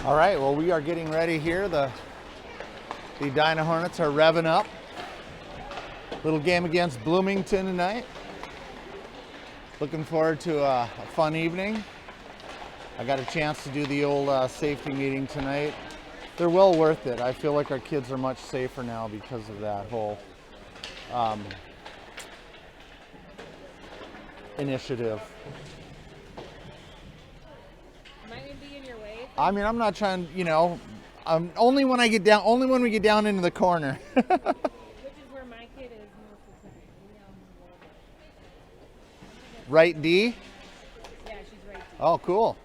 All right, well, we are getting ready here. The Edina Hornets are revving up. Little game against Bloomington tonight. Looking forward to a fun evening. I got a chance to do the old safety meeting tonight. They're well worth it. I feel like our kids are much safer now because of that whole initiative. I mean, I'm not trying, only when we get down into the corner. Which is where my kid is most of the time. Right D? Yeah, she's right D. Oh, cool.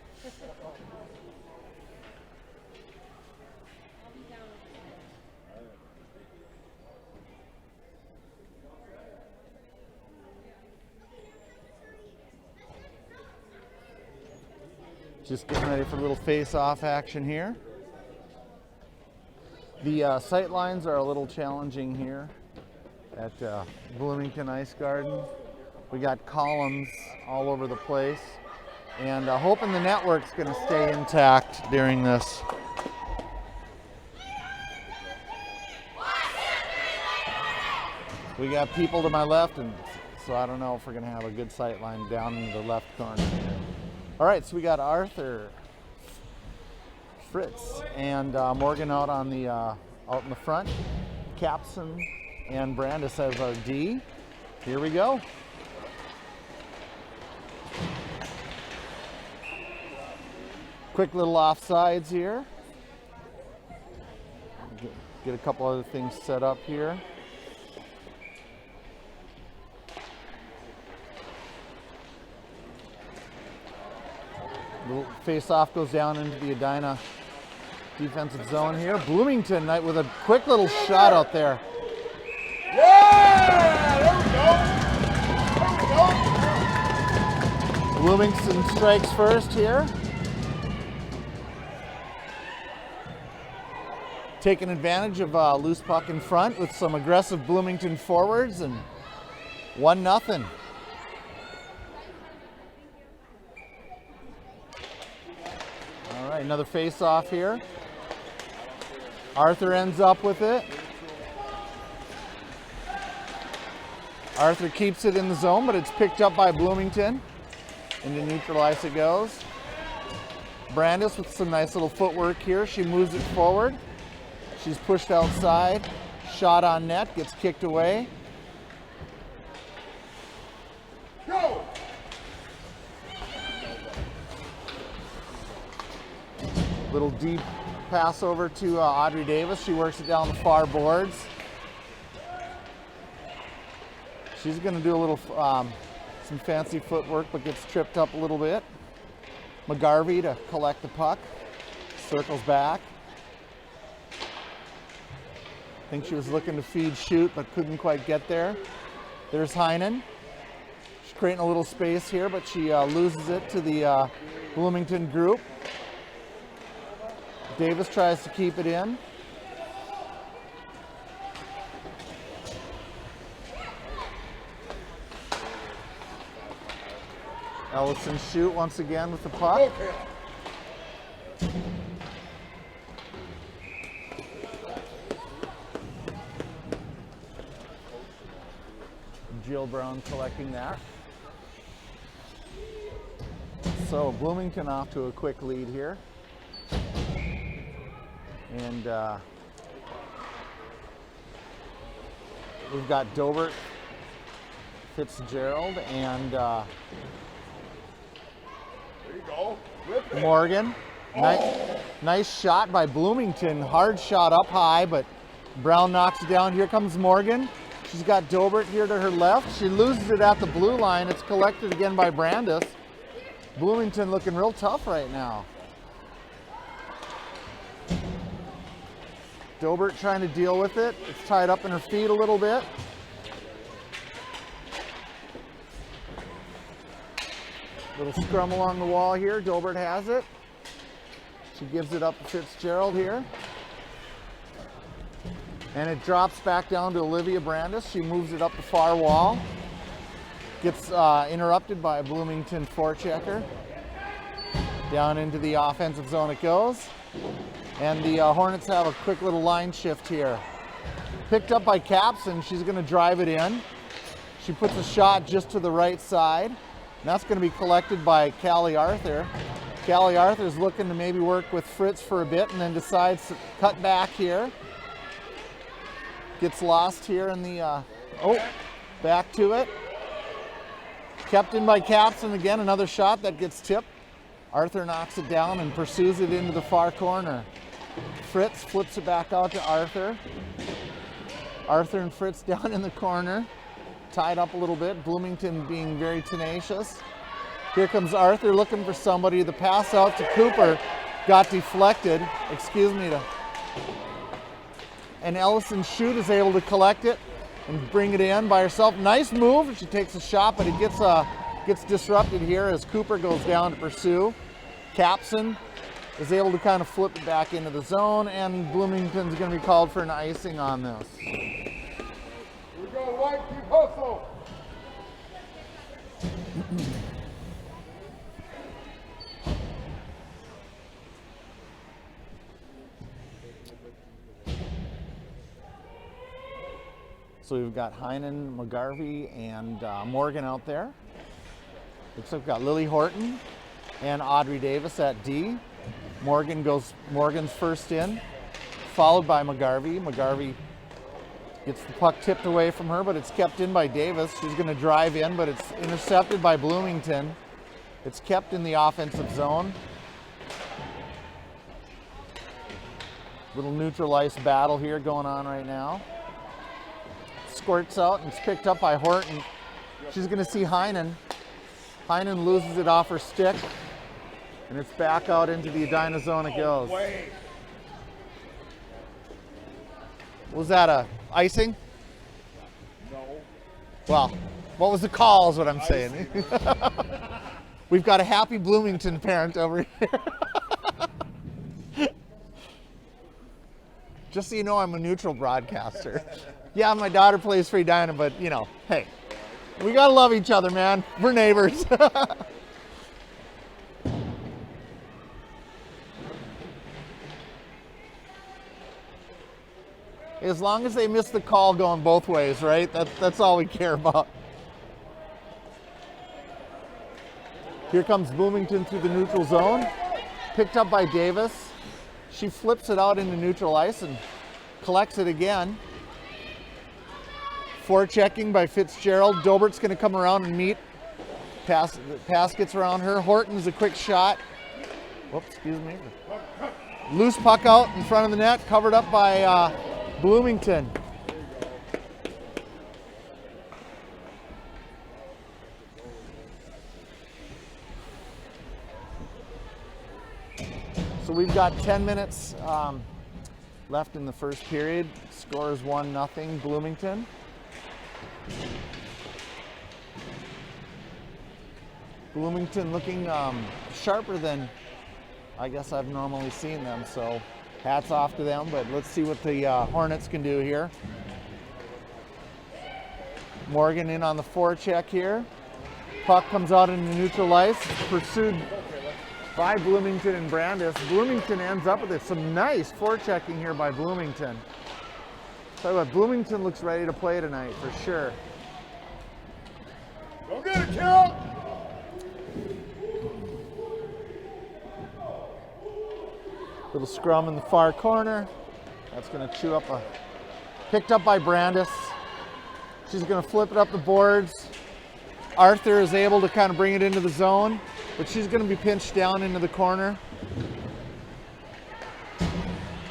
Just getting ready for a little face-off action here. The sight lines are a little challenging here at Bloomington Ice Garden. We got columns all over the place, and hoping the network's going to stay intact during this. We got people to my left, and so I don't know if we're going to have a good sight line down in the left corner here. All right, so we got Arthur, Fritz, and Morgan out on the out in the front. Capson and Brandis as our D. Here we go. Quick little offsides here. Get a couple other things set up here. Little face-off goes down into the Edina defensive zone here. Bloomington with a quick little shot out there. Yeah! There we go! Bloomington strikes first here. Taking advantage of a loose puck in front with some aggressive Bloomington forwards, and 1-0. All right, another face-off here. Arthur ends up with it. Arthur keeps it in the zone, but it's picked up by Bloomington. Into neutral ice it goes. Brandis with some nice little footwork here. She moves it forward. She's pushed outside. Shot on net, gets kicked away. Go! Little deep pass over to Audrey Davis. She works it down the far boards. She's going to do a little, some fancy footwork, but gets tripped up a little bit. McGarvey to collect the puck. Circles back. I think she was looking to feed shoot, but couldn't quite get there. There's Heinen. She's creating a little space here, but she loses it to the Bloomington group. Davis tries to keep it in. Ellison shoot once again with the puck. Jill Brown collecting that. So Bloomington off to a quick lead here. And we've got Dobert, Fitzgerald, and There you go. Morgan. Nice shot by Bloomington. Hard shot up high, but Brown knocks it down. Here comes Morgan. She's got Dobert here to her left. She loses it at the blue line. It's collected again by Brandis. Bloomington looking real tough right now. Dobert trying to deal with it. It's tied up in her feet a little bit. Little scrum along the wall here. Dobert has it. She gives it up to Fitzgerald here. And it drops back down to Olivia Brandis. She moves it up the far wall. Gets interrupted by a Bloomington forechecker. Down into the offensive zone it goes. And the Hornets have a quick little line shift here. Picked up by Capson, she's going to drive it in. She puts a shot just to the right side. And that's going to be collected by Callie Arthur. Callie Arthur's looking to maybe work with Fritz for a bit and then decides to cut back here. Gets lost here in the, back to it. Kept in by Capson again, another shot that gets tipped. Arthur knocks it down and pursues it into the far corner. Fritz flips it back out to Arthur. Arthur and Fritz down in the corner, tied up a little bit. Bloomington being very tenacious. Here comes Arthur looking for somebody. The pass out to Cooper got deflected. And Ellison Shute is able to collect it and bring it in by herself. Nice move. She takes a shot, but it gets disrupted here as Cooper goes down to pursue. Capson is able to kind of flip it back into the zone, and Bloomington's going to be called for an icing on this. Here we go, White, keep hustle. So we've got Heinen, McGarvey, and Morgan out there. Looks like we've got Lily Horton and Audrey Davis at D. Morgan's first in, followed by McGarvey. McGarvey gets the puck tipped away from her, but it's kept in by Davis. She's going to drive in, but it's intercepted by Bloomington. It's kept in the offensive zone. Little neutral ice battle here going on right now. Squirts out and it's picked up by Horton. She's going to see Heinen. Heinen loses it off her stick, and it's back out into the Edina zone it goes. Was that a icing? No. Well, what was the call is what I'm saying. We've got a happy Bloomington parent over here. Just so you know, I'm a neutral broadcaster. Yeah, my daughter plays for Edina, but you know, hey, we gotta love each other, man. We're neighbors. As long as they miss the call going both ways, right? That's all we care about. Here comes Bloomington through the neutral zone. Picked up by Davis. She flips it out into neutral ice and collects it again. Forechecking by Fitzgerald. Dobert's going to come around and meet. Pass gets around her. Horton's a quick shot. Whoops, excuse me. Loose puck out in front of the net, covered up by Bloomington. So we've got 10 minutes left in the first period. Score is 1-0 Bloomington. Bloomington looking sharper than I guess I've normally seen them, so hats off to them, but let's see what the Hornets can do here. Morgan in on the forecheck here. Puck comes out into neutral ice, pursued by Bloomington and Brandis. Bloomington ends up with it. Some nice forechecking here by Bloomington. Tell you what, Bloomington looks ready to play tonight for sure. Go get it, Carol! Little scrum in the far corner. That's going to chew up a... Picked up by Brandis. She's going to flip it up the boards. Arthur is able to kind of bring it into the zone, but she's going to be pinched down into the corner.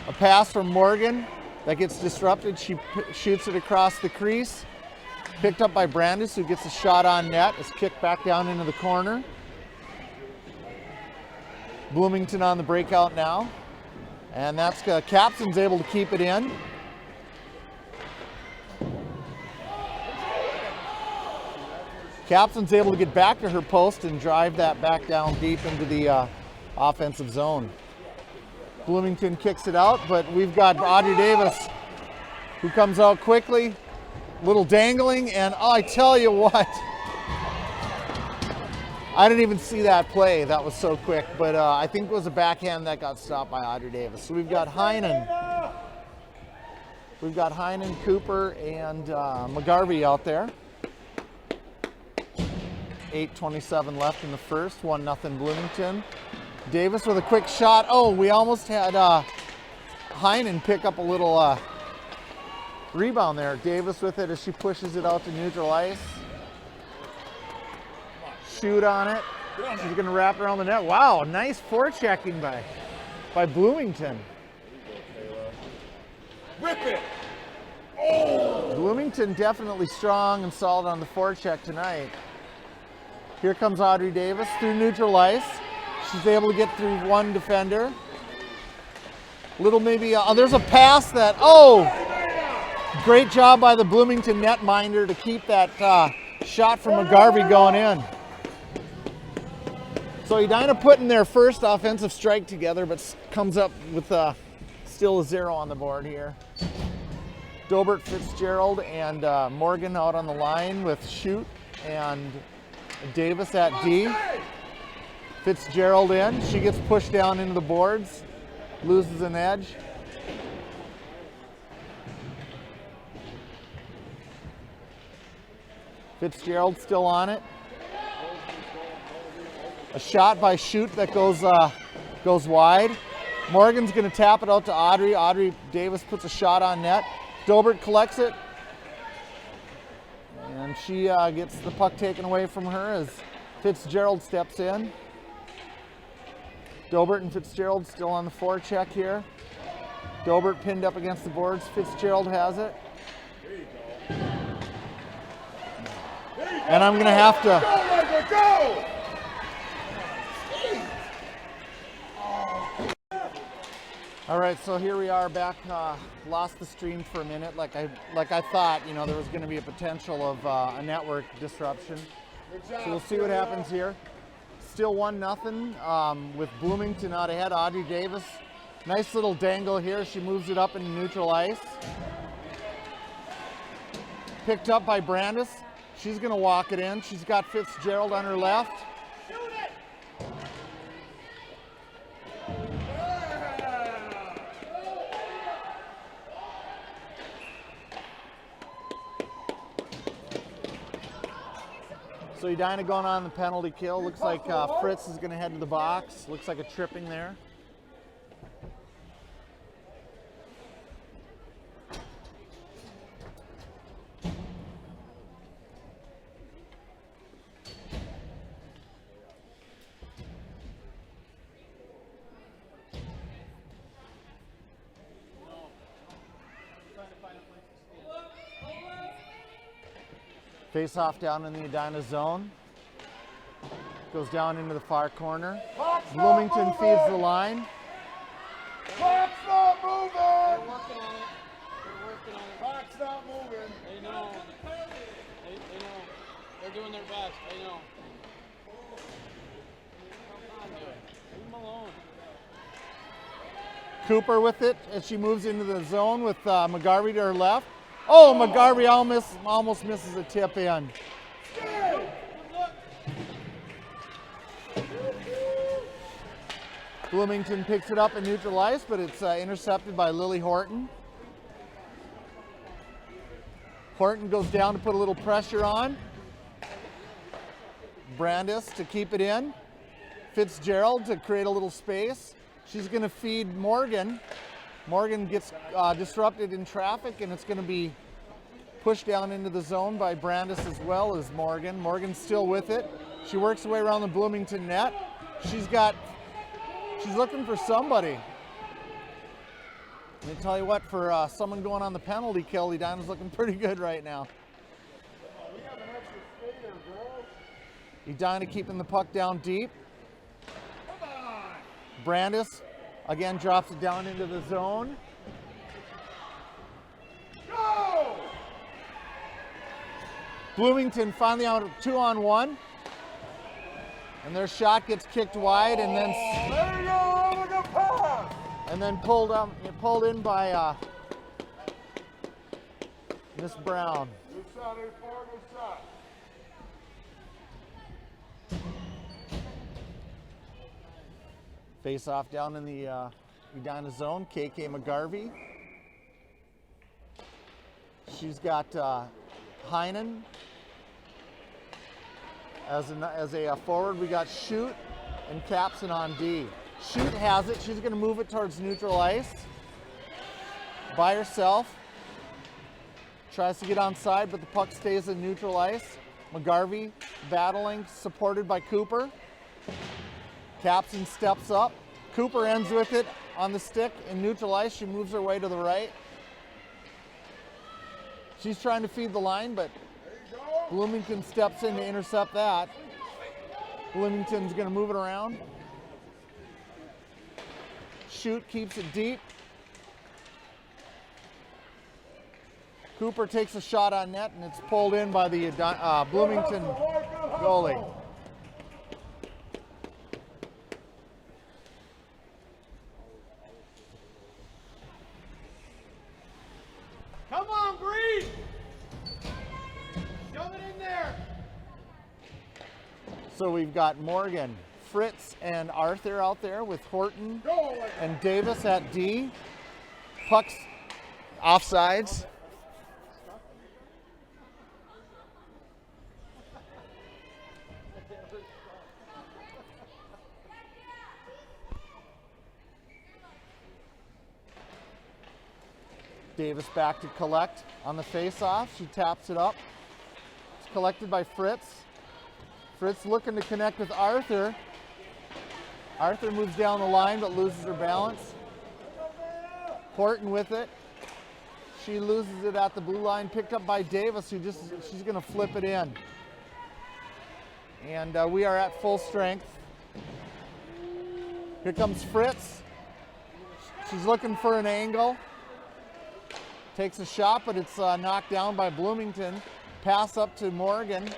A pass from Morgan that gets disrupted. She shoots it across the crease. Picked up by Brandis, who gets a shot on net. It's kicked back down into the corner. Bloomington on the breakout now. And that's Capson's able to keep it in. Capson's able to get back to her post and drive that back down deep into the offensive zone. Bloomington kicks it out, but we've got Audrey Davis who comes out quickly. Little dangling, and oh, I tell you what. I didn't even see that play. That was so quick. But I think it was a backhand that got stopped by Audrey Davis. So we've got Heinen. We've got Heinen, Cooper, and McGarvey out there. 8:27 left in the first. 1-0 Bloomington. Davis with a quick shot. Oh, we almost had Heinen pick up a little rebound there. Davis with it as she pushes it out to neutral ice. Shoot on it. She's going to wrap it around the net. Wow, nice forechecking by Bloomington. Rip it. Bloomington definitely strong and solid on the forecheck tonight. Here comes Audrey Davis through neutral ice. She's able to get through one defender. Little maybe, there's a pass that, great job by the Bloomington netminder to keep that shot from McGarvey going in. So Edina putting their first offensive strike together, but comes up with still a 0 on the board here. Dobert, Fitzgerald, and Morgan out on the line with Shoot and Davis at D. Fitzgerald in. She gets pushed down into the boards, loses an edge. Fitzgerald still on it. A shot by Shoot that goes wide. Morgan's going to tap it out to Audrey. Audrey Davis puts a shot on net. Dobert collects it. And she gets the puck taken away from her as Fitzgerald steps in. Dobert and Fitzgerald still on the forecheck here. Dobert pinned up against the boards. Fitzgerald has it. And I'm going to have to... Go! All right, so here we are back. Lost the stream for a minute, like I thought. You know, there was going to be a potential of a network disruption. So we'll see what happens here. Still 1-0 with Bloomington out ahead. Audrey Davis, nice little dangle here. She moves it up into neutral ice. Picked up by Brandis. She's going to walk it in. She's got Fitzgerald on her left. So Edina going on the penalty kill. Looks like Fritz is going to head to the box. Looks like a tripping there. Face off down in the Edina zone. Goes down into the far corner. Bloomington feeds the line. Clock's not moving. They're working on it. They're working on it. Clock's not moving. They know. They know. They're doing their best. They know. Come on, dude. Leave them alone. Cooper with it as she moves into the zone with McGarvey to her left. Oh, McGarvey almost misses a tip in. Bloomington picks it up in neutral ice, but it's intercepted by Lily Horton. Horton goes down to put a little pressure on. Brandis to keep it in. Fitzgerald to create a little space. She's going to feed Morgan. Morgan gets disrupted in traffic, and it's going to be pushed down into the zone by Brandis as well as Morgan. Morgan's still with it. She works her way around the Bloomington net. She's looking for somebody. Let me tell you what, for someone going on the penalty kill, Edina's looking pretty good right now. We have an extra skater, girl. Edina keeping the puck down deep. Come on. Brandis again drops it down into the zone. Go! Bloomington finally out of 2-on-1. And their shot gets kicked wide and then There you go. Look at pass. pulled in by Miss Brown. Good shot, A4. Good shot. Face off down in the Edina zone, KK McGarvey. She's got Heinen as a forward. We got Shoot and Capson on D. Shoot has it. She's going to move it towards neutral ice by herself. Tries to get onside, but the puck stays in neutral ice. McGarvey battling, supported by Cooper. Capson steps up. Cooper ends with it on the stick in neutral ice. She moves her way to the right. She's trying to feed the line, but Bloomington steps in to intercept that. Bloomington's going to move it around. Shoot keeps it deep. Cooper takes a shot on net, and it's pulled in by the Bloomington goalie. Come on, Bree! Shove it in there! So we've got Morgan, Fritz, and Arthur out there with Horton and Davis at D. Pucks offsides. Davis back to collect on the face-off. She taps it up. It's collected by Fritz. Fritz looking to connect with Arthur. Arthur moves down the line but loses her balance. Horton with it. She loses it at the blue line, picked up by Davis, she's going to flip it in. And we are at full strength. Here comes Fritz. She's looking for an angle. Takes a shot, but it's knocked down by Bloomington. Pass up to Morgan,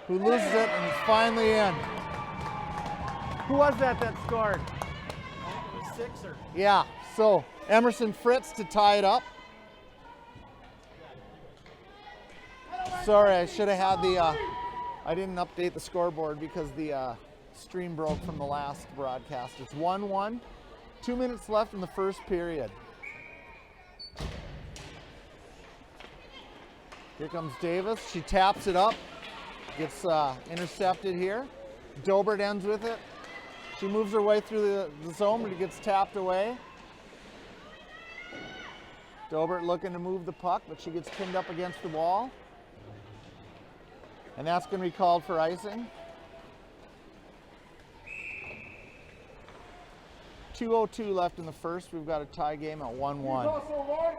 who loses it, and it's finally in. Who was that scored? Sixer. Yeah, so Emerson Fritz to tie it up. Sorry, I should have had the, I didn't update the scoreboard because the stream broke from the last broadcast. It's 1-1, 2 minutes left in the first period. Here comes Davis. She taps it up. Gets intercepted here. Dobert ends with it. She moves her way through the zone, but it gets tapped away. Dobert looking to move the puck, but she gets pinned up against the wall. And that's going to be called for icing. 2:02 left in the first. We've got a tie game at 1-1.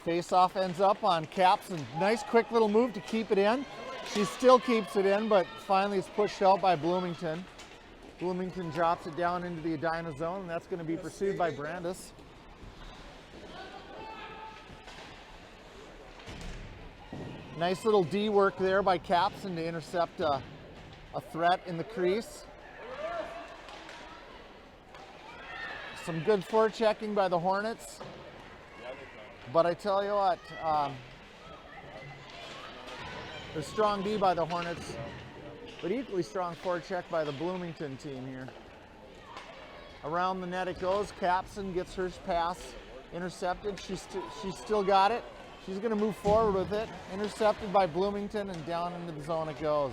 Face-off ends up on Caps, and nice quick little move to keep it in. She still keeps it in, but finally it's pushed out by Bloomington. Bloomington drops it down into the Edina zone, and that's going to be pursued by Brandis. Nice little D work there by Capson to intercept a threat in the crease. Some good forechecking by the Hornets. But I tell you what, there's strong D by the Hornets, but equally strong forecheck by the Bloomington team here. Around the net it goes. Capson gets her pass intercepted. She's still got it. She's going to move forward with it. Intercepted by Bloomington, and down into the zone it goes.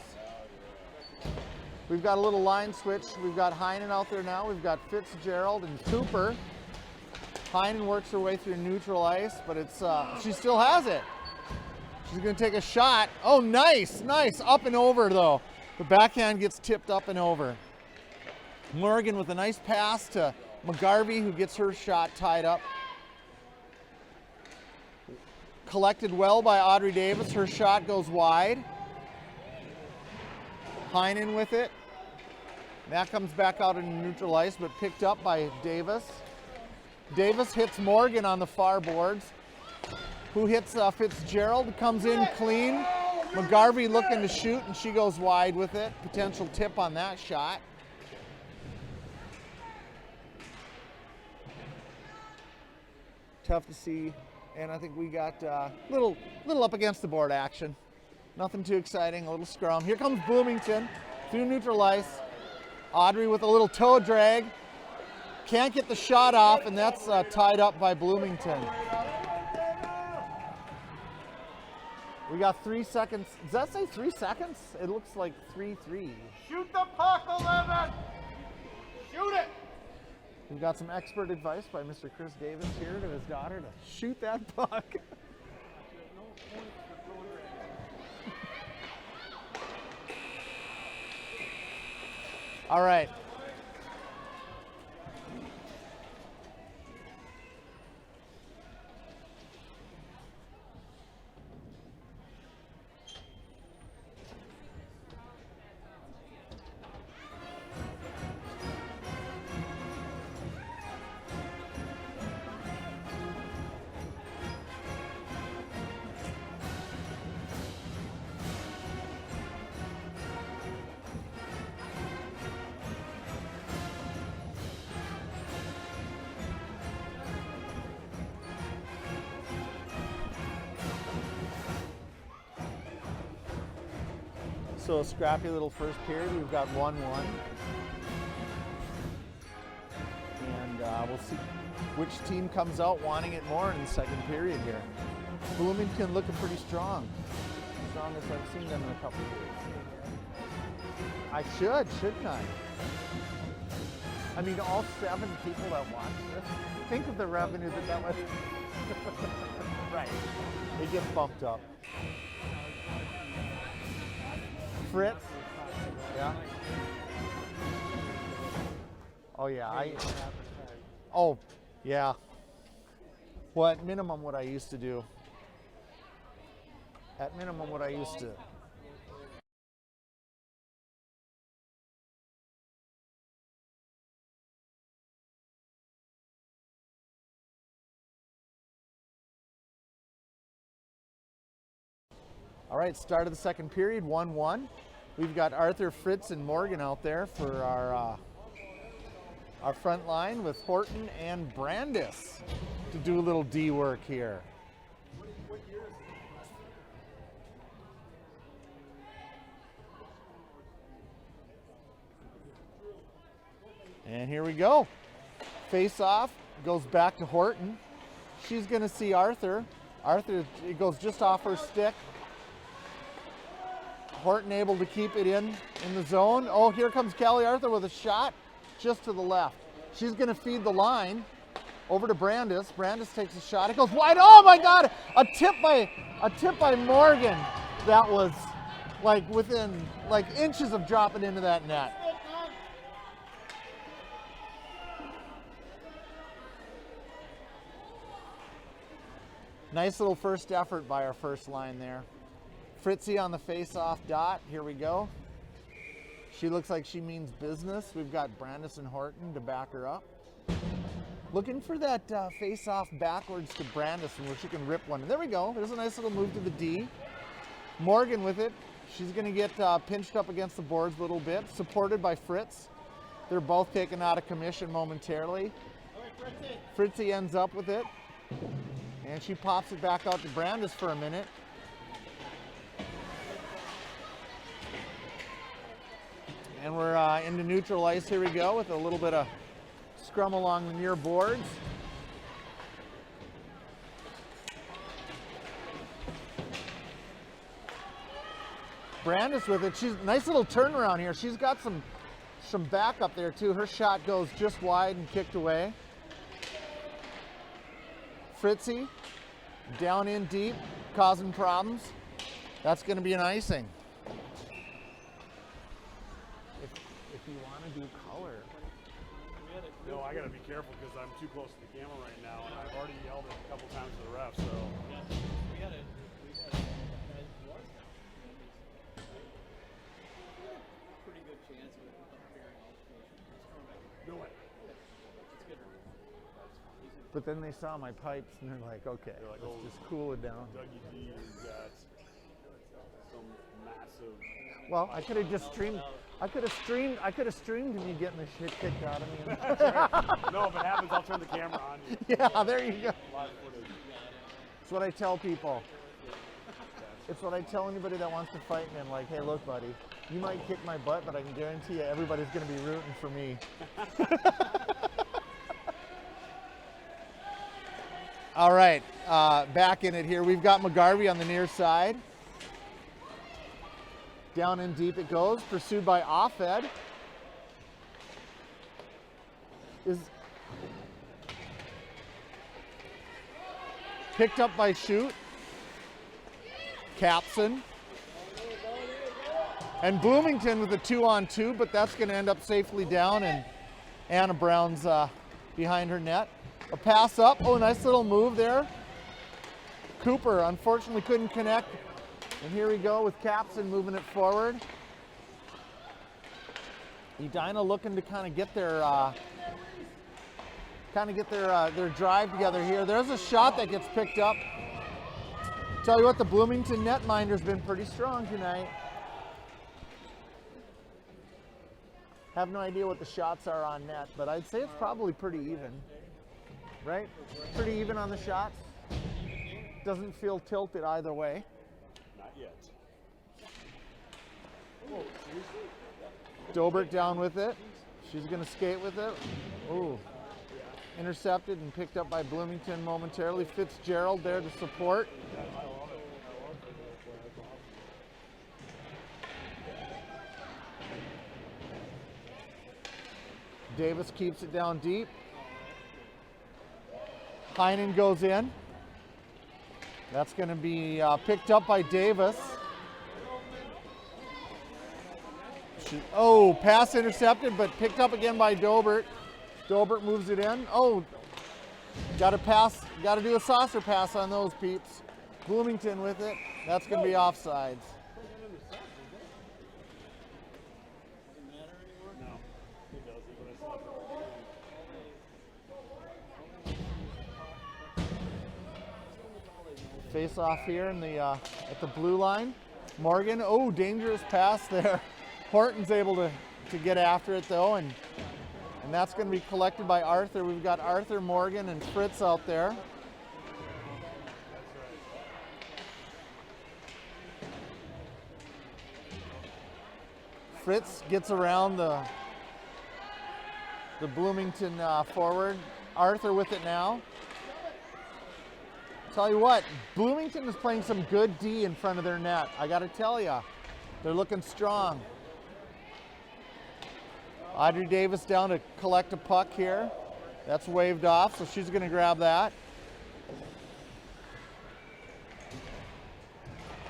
We've got a little line switch. We've got Heinen out there now. We've got Fitzgerald and Cooper. Heinen works her way through neutral ice, but it's she still has it. She's going to take a shot. Oh, nice. Up and over, though. The backhand gets tipped up and over. Morgan with a nice pass to McGarvey, who gets her shot tied up. Collected well by Audrey Davis. Her shot goes wide. Heinen with it. That comes back out into neutral ice, but picked up by Davis. Davis hits Morgan on the far boards, who hits Fitzgerald, comes in clean. McGarvey looking to shoot, and she goes wide with it. Potential tip on that shot. Tough to see. And I think we got little up against the board action. Nothing too exciting, a little scrum. Here comes Bloomington through neutral ice. Audrey with a little toe drag. Can't get the shot off, and that's tied up by Bloomington. We got 3 seconds. Does that say 3 seconds? It looks like 3-3. Shoot the puck, 11! Shoot it! We've got some expert advice by Mr. Chris Davis here to his daughter to shoot that puck. All right. So a scrappy little first period. We've got 1-1. And we'll see which team comes out wanting it more in the second period here. Bloomington looking pretty strong. Strongest I've seen them in a couple of years. I shouldn't I? I mean, all 7 people that watch this, think of the revenue that would... Right. It gets bumped up. Fritz. Yeah. Oh yeah. Oh yeah. Well, at minimum, what I used to do. At minimum, what I used to. All right, start of the second period, 1-1. We've got Arthur, Fritz, and Morgan out there for our front line with Horton and Brandis to do a little D work here. And here we go. Face off, goes back to Horton. She's gonna see Arthur. Arthur, it goes just off her stick. Horton able to keep it in the zone. Oh, here comes Callie Arthur with a shot just to the left. She's gonna feed the line over to Brandis. Brandis takes a shot. It goes wide. Oh my God! A tip by Morgan. That was like within like inches of dropping into that net. Nice little first effort by our first line there. Fritzy on the face-off dot. Here we go. She looks like she means business. We've got Brandis and Horton to back her up. Looking for that face-off backwards to Brandis where she can rip one. There we go. There's a nice little move to the D. Morgan with it. She's going to get pinched up against the boards a little bit, supported by Fritz. They're both taken out of commission momentarily. Fritzy ends up with it. And she pops it back out to Brandis for a minute. And we're into neutral ice. Here we go with a little bit of scrum along the near boards. Brandis with it. She's nice little turnaround here. She's got some back up there too. Her shot goes just wide and kicked away. Fritzy down in deep, causing problems. That's going to be an icing. If you want to do color. No, I got to be careful because I'm too close to the camera right now, and I've already yelled it a couple times to the ref. So We got it. Pretty good chance of comparing altercation. do it. But then they saw my pipes and they're like, okay, like, let's oh, just cool it down. Dougie D has got some massive Well, I could have just streamed. I could have streamed me getting the shit kicked out of me. No, if it happens, I'll turn the camera on you. Yeah, there you go. Live footage. It's what I tell people. It's what I tell anybody that wants to fight me. I'm like, hey, look, buddy, you might kick my butt, but I can guarantee you everybody's going to be rooting for me. All right, back in it here. We've got McGarvey on the near side. Down and deep it goes, pursued by Offed. Is picked up by Shoot. Capson. And Bloomington with a 2-on-2, but that's going to end up safely down, and Anna Brown's behind her net. A pass up. Oh, nice little move there. Cooper unfortunately couldn't connect. And here we go with Capson moving it forward. Edina looking to kind of get their drive together here. There's a shot that gets picked up. Tell you what, the Bloomington netminder's been pretty strong tonight. Have no idea what the shots are on net, but I'd say it's probably pretty even, right? Pretty even on the shots. Doesn't feel tilted either way. Not yet. Dobert down with it. She's going to skate with it. Ooh. Intercepted and picked up by Bloomington momentarily. Fitzgerald there to support. Davis keeps it down deep. Heinen goes in. That's going to be picked up by Davis. Oh, pass intercepted, but picked up again by Dobert. Dobert moves it in. Oh, got to pass. Got to do a saucer pass on those peeps. Bloomington with it. That's going to be offsides. Face off here in the at the blue line. Morgan, oh, dangerous pass there. Horton's able to get after it though, and that's going to be collected by Arthur. We've got Arthur, Morgan, and Fritz out there. Fritz gets around the Bloomington forward. Arthur with it now. Tell you what, Bloomington is playing some good D in front of their net. I got to tell you, they're looking strong. Audrey Davis down to collect a puck here. That's waved off, so she's going to grab that.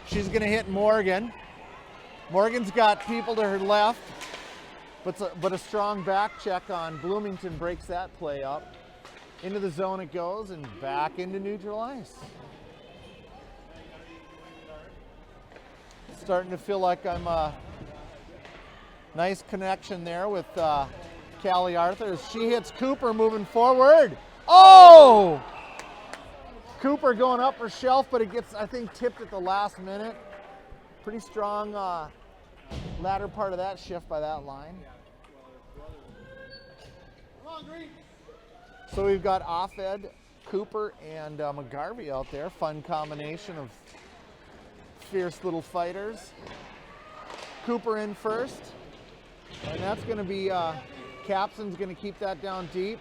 She's going to hit Morgan. Morgan's got people to her left, but a strong back check on Bloomington breaks that play up. Into the zone it goes and back into neutral ice. Starting to feel like I'm nice connection there with Callie Arthur as she hits Cooper moving forward. Oh! Cooper going up her shelf, but it gets, I think, tipped at the last minute. Pretty strong latter part of that shift by that line. Come on, Green. So we've got Offed, Cooper, and McGarvey out there. Fun combination of fierce little fighters. Cooper in first. And that's going to be, Capson's going to keep that down deep.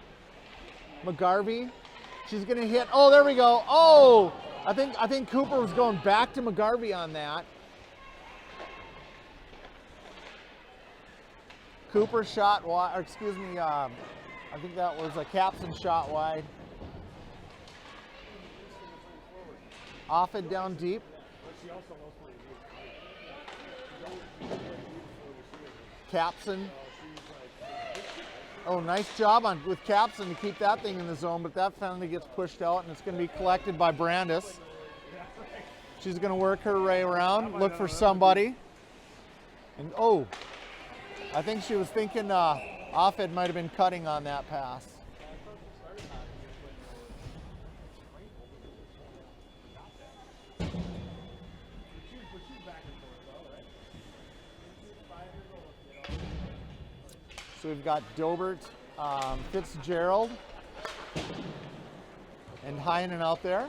McGarvey, she's going to hit, oh, there we go. Oh, I think Cooper was going back to McGarvey on that. Cooper shot wide, or excuse me, I think that was a Capson shot wide. Offed down deep. Capson. Oh, nice job with Capson to keep that thing in the zone, but that finally gets pushed out, and it's going to be collected by Brandis. She's going to work her way around, look for somebody. And oh, I think she was thinking Offed might have been cutting on that pass. So we've got Dobert, Fitzgerald, and Heinen out there.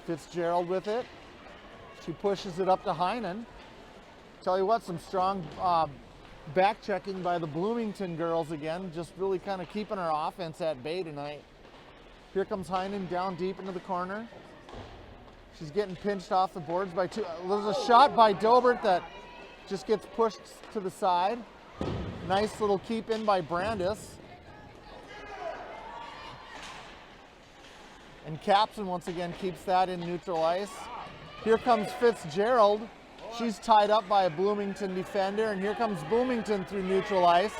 Fitzgerald with it. She pushes it up to Heinen. Tell you what, some strong back checking by the Bloomington girls again, just really kind of keeping our offense at bay tonight. Here comes Heinen down deep into the corner. She's getting pinched off the boards by two. There's a shot by Dobert that just gets pushed to the side. Nice little keep in by Brandis. And Capson once again keeps that in neutral ice. Here comes Fitzgerald. She's tied up by a Bloomington defender, and here comes Bloomington through neutral ice.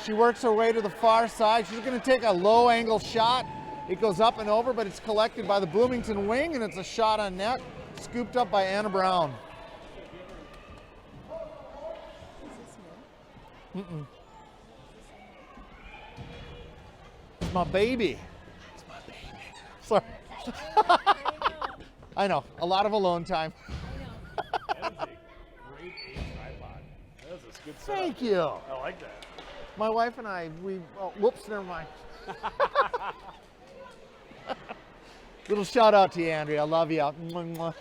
She works her way to the far side. She's going to take a low angle shot. It goes up and over, but it's collected by the Bloomington wing, and it's a shot on net, scooped up by Anna Brown. It's my baby. It's my baby. Sorry. I know, a lot of alone time. That is a great tripod. That is a good setup. Thank you. I like that. My wife and I, whoops, never mind. Little shout out to you, Andrea. I love you. Mwah, mwah.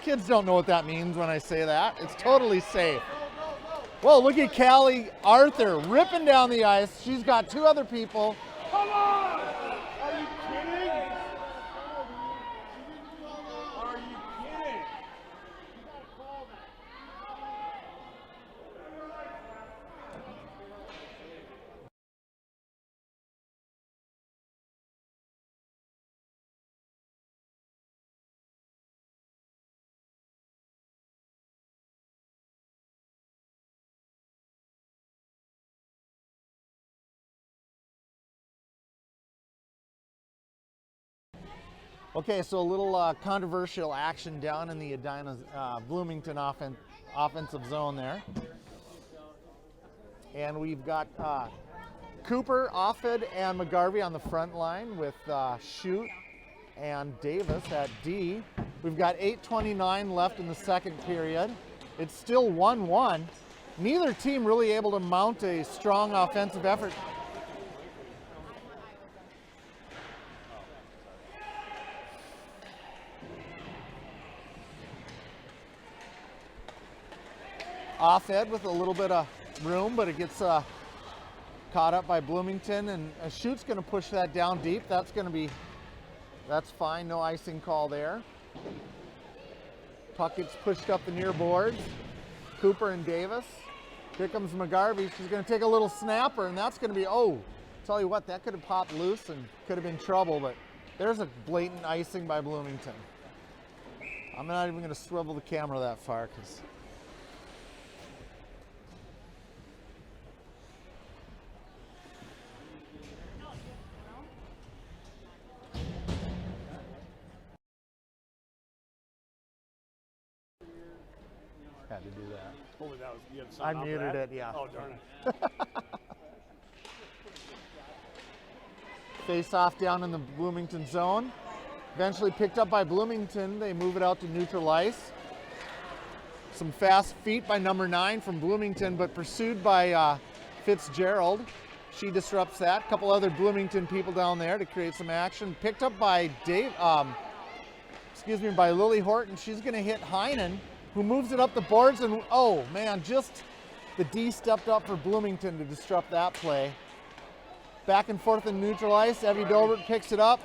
Kids don't know what that means when I say that. It's totally safe. Whoa, look at Callie Arthur ripping down the ice. She's got two other people. Come on! Are you kidding? Are you kidding? Okay, so a little controversial action down in the Edina Bloomington offensive zone there. And we've got Cooper, Offed, and McGarvey on the front line with Shute and Davis at D. We've got 8:29 left in the second period. It's still 1-1. Neither team really able to mount a strong offensive effort. Offed with a little bit of room, but it gets caught up by Bloomington, and Schute's going to push that down deep. That's fine, no icing call there. Puck gets pushed up the near boards. Cooper and Davis. Here comes McGarvey. She's going to take a little snapper, and that's going to be, tell you what, that could have popped loose and could have been trouble, but there's a blatant icing by Bloomington. I'm not even going to swivel the camera that far because had to do that. Hopefully that was, you had I something off muted that? it, yeah. Oh, darn it. Face off down in the Bloomington zone. Eventually picked up by Bloomington. They move it out to neutral ice. Some fast feet by number 9 from Bloomington, but pursued by Fitzgerald. She disrupts that. A couple other Bloomington people down there to create some action. Picked up by by Lily Horton. She's going to hit Heinen, who moves it up the boards, and oh man, just the D stepped up for Bloomington to disrupt that play. Back and forth in neutral ice. Evie Dobert picks it up.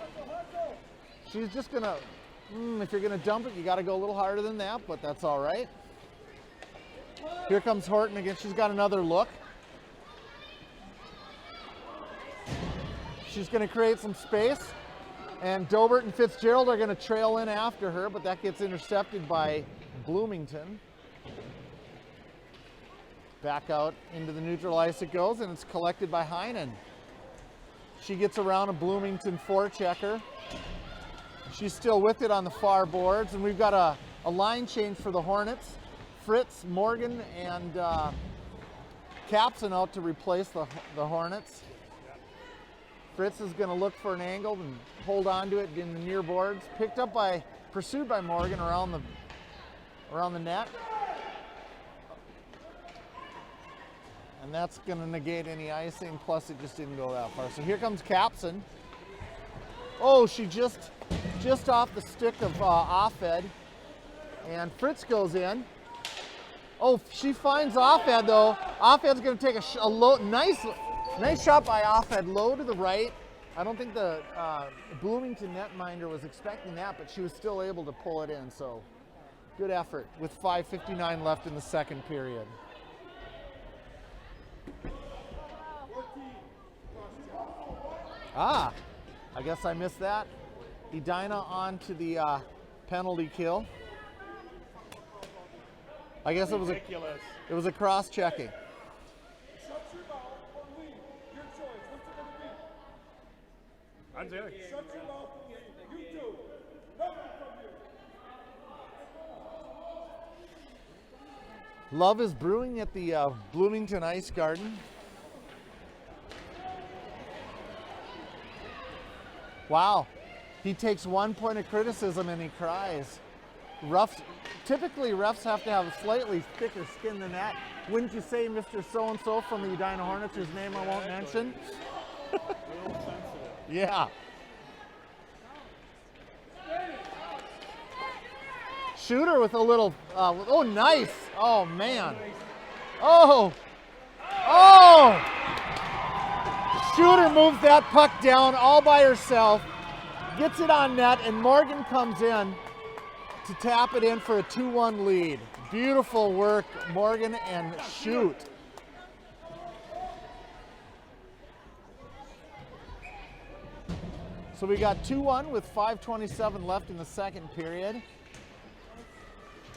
She's just gonna, if you're gonna dump it, you gotta go a little harder than that, but that's all right. Here comes Horton again. She's got another look. She's gonna create some space, and Dobert and Fitzgerald are gonna trail in after her, but that gets intercepted by Bloomington. Back out into the neutral ice it goes, and it's collected by Heinen. She gets around a Bloomington forechecker. She's still with it on the far boards, and we've got a line change for the Hornets. Fritz, Morgan, and Capson out to replace the Hornets. Fritz is going to look for an angle and hold on to it in the near boards. Pursued by Morgan around the net. And that's going to negate any icing, plus it just didn't go that far. So here comes Capson. Oh, she just off the stick of Offed. And Fritz goes in. Oh, she finds Offed though. Offed's going to take a low, nice shot by Offed, low to the right. I don't think the Bloomington netminder was expecting that, but she was still able to pull it in. So good effort with 5:59 left in the second period. Ah, I guess I missed that. Edina on to the penalty kill. I guess it was a cross-checking. Love is brewing at the Bloomington Ice Garden. Wow, he takes 1 point of criticism and he cries. Typically refs have to have a slightly thicker skin than that. Wouldn't you say, Mr. So-and-so from the Edina Hornets, whose name I won't mention? Yeah. Shooter with a little, oh, nice. Oh, man. Oh. Shooter moves that puck down all by herself, gets it on net, and Morgan comes in to tap it in for a 2-1 lead. Beautiful work, Morgan, and shoot. So we got 2-1 with 5:27 left in the second period.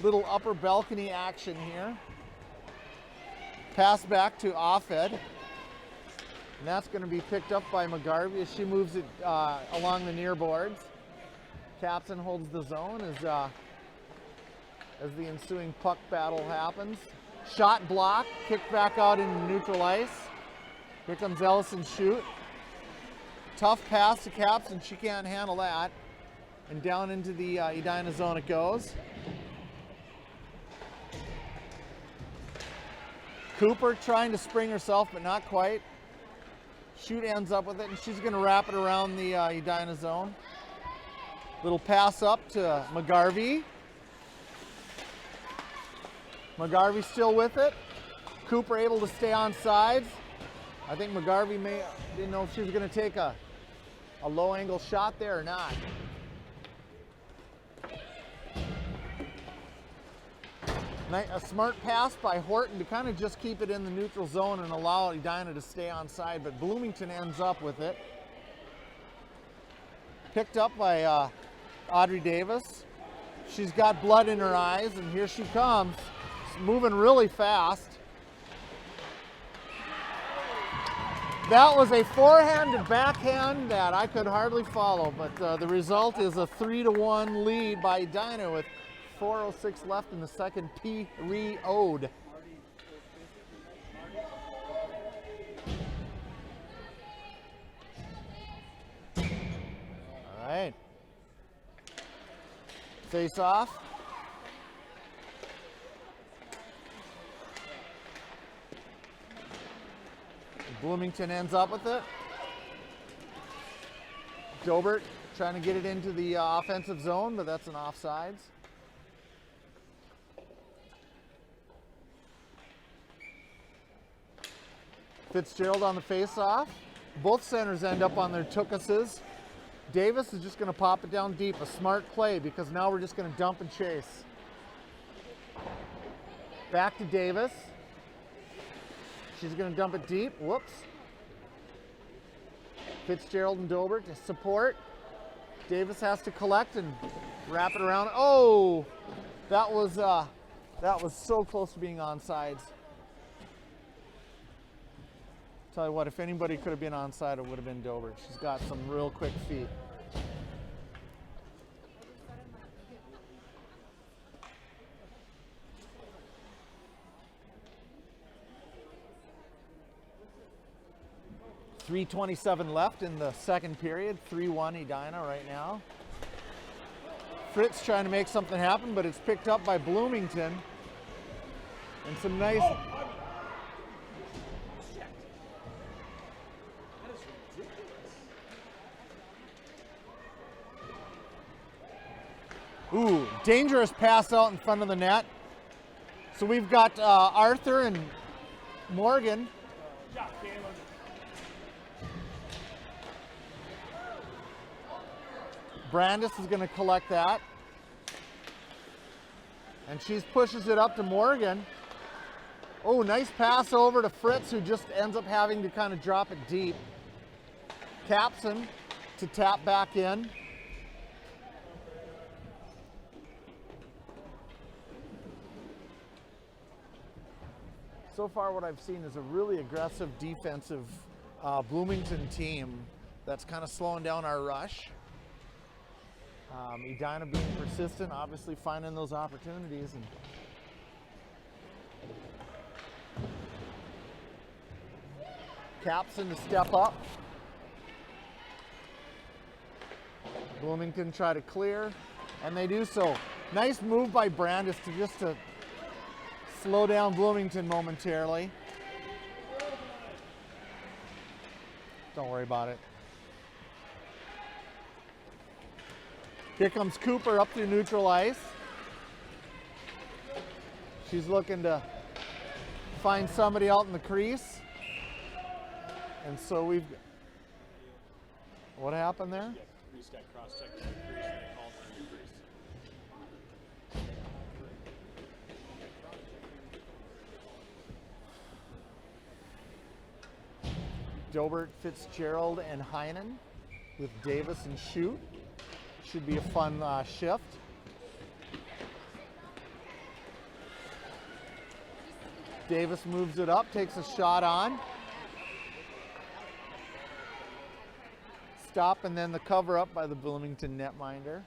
Little upper balcony action here. Pass back to Offed. And that's going to be picked up by McGarvey as she moves it along the near boards. Capson holds the zone as the ensuing puck battle happens. Shot block, kicked back out into neutral ice. Here comes Ellison shoot. Tough pass to Capson, she can't handle that. And down into the Edina zone it goes. Cooper trying to spring herself, but not quite. Shoot ends up with it, and she's going to wrap it around the Edina zone. Little pass up to McGarvey. McGarvey still with it. Cooper able to stay on sides. I think McGarvey didn't know if she was going to take a low angle shot there or not. A smart pass by Horton to kind of just keep it in the neutral zone and allow Edina to stay on side, but Bloomington ends up with it. Picked up by Audrey Davis. She's got blood in her eyes, and here she comes, moving really fast. That was a forehanded backhand that I could hardly follow, but the result is a 3-1 lead by Edina with 4:06 left in the second period. All right. Face off. Bloomington ends up with it. Dobert trying to get it into the offensive zone, but that's an offsides. Fitzgerald on the face-off. Both centers end up on their tookuses. Davis is just going to pop it down deep. A smart play because now we're just going to dump and chase. Back to Davis. She's going to dump it deep. Whoops. Fitzgerald and Dobert to support. Davis has to collect and wrap it around. Oh, that was so close to being onside. Tell you what, if anybody could have been onside, it would have been Dobert. She's got some real quick feet. .327 left in the second period. 3-1 Edina right now. Fritz trying to make something happen, but it's picked up by Bloomington. And some nice... Ooh, dangerous pass out in front of the net. So we've got Arthur and Morgan. Brandis is going to collect that. And she pushes it up to Morgan. Oh, nice pass over to Fritz, who just ends up having to kind of drop it deep. Capson to tap back in. So far what I've seen is a really aggressive defensive Bloomington team that's kind of slowing down our rush. Edina being persistent, obviously finding those opportunities. And Capson to step up. Bloomington try to clear, and they do so. Nice move by Brandis to slow down Bloomington momentarily. Don't worry about it. Here comes Cooper up through neutral ice. She's looking to find somebody out in the crease. And so we've... What happened there? Dobert, Fitzgerald, and Heinen with Davis and Shute. Should be a fun shift. Davis moves it up, takes a shot on. Stop, and then the cover up by the Bloomington netminder.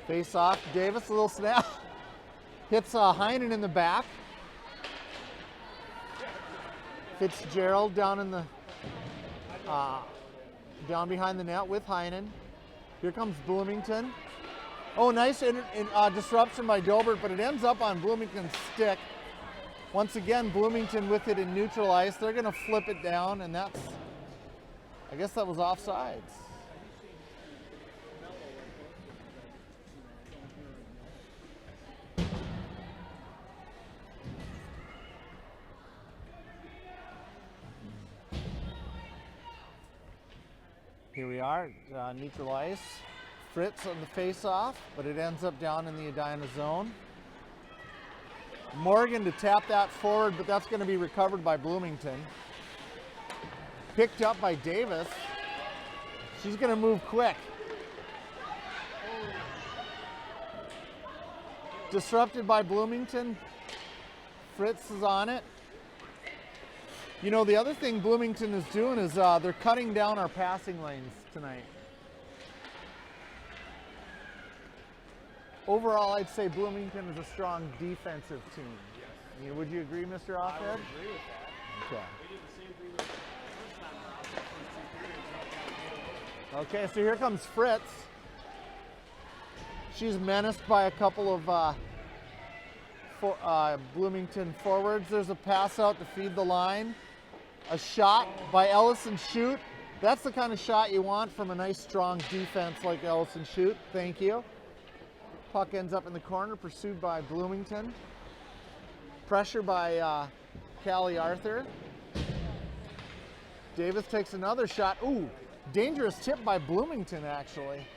Face off, Davis, a little snap. Hits Heinen in the back. Fitzgerald down in the down behind the net with Heinen. Here comes Bloomington. Oh, nice disruption by Dobert, but it ends up on Bloomington's stick. Once again, Bloomington with it in neutral ice. They're going to flip it down, and that's, I guess that was offsides. Here we are, neutral ice. Fritz on the face-off, but it ends up down in the Edina zone. Morgan to tap that forward, but that's going to be recovered by Bloomington. Picked up by Davis. She's going to move quick. Disrupted by Bloomington. Fritz is on it. You know, the other thing Bloomington is doing is they're cutting down our passing lanes tonight. Overall, I'd say Bloomington is a strong defensive team. Yes. I mean, would you agree, Mr. Offhead? I would agree with that. Okay. We did the same thing the first time. Okay, so here comes Fritz. She's menaced by a couple of Bloomington forwards. There's a pass out to feed the line. A shot by Ellison Shute. That's the kind of shot you want from a nice, strong defense like Ellison Shute. Thank you. Puck ends up in the corner, pursued by Bloomington. Pressure by Callie Arthur. Davis takes another shot. Ooh, dangerous tip by Bloomington, actually.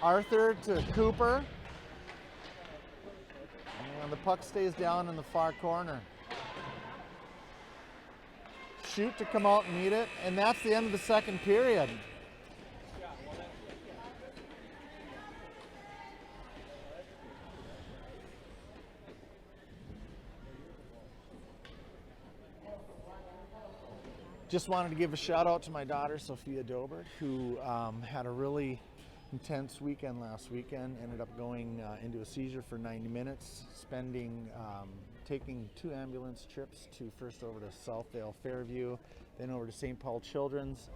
Arthur to Cooper. And the puck stays down in the far corner. Shute to come out and meet it, and that's the end of the second period. Just wanted to give a shout out to my daughter, Sophia Dobert, who had a really intense weekend last weekend, ended up going into a seizure for 90 minutes, taking 2 ambulance trips to first over to Southdale Fairview, then over to St. Paul Children's.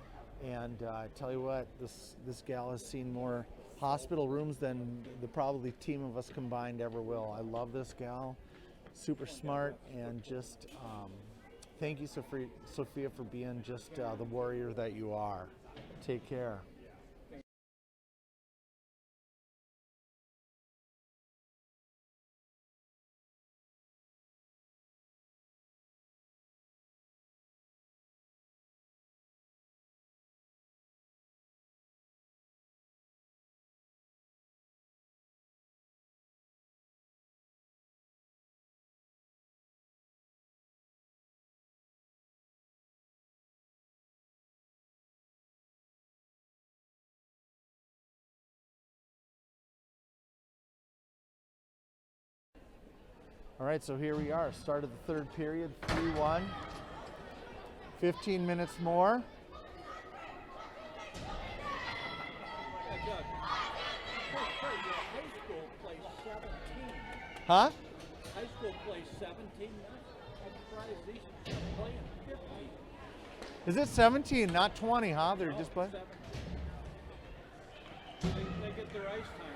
And I tell you what, this gal has seen more hospital rooms than the probably team of us combined ever will. I love this gal. super smart, and just thank you, Sophia, for being just the warrior that you are. Take care. All right, so here we are, start of the third period, 3-1. 15 minutes more. High school plays 17. Huh? High school plays 17 minutes. I'm surprised these are playing 15. Is it 17, not 20, huh? They're just playing? 17. They get their ice time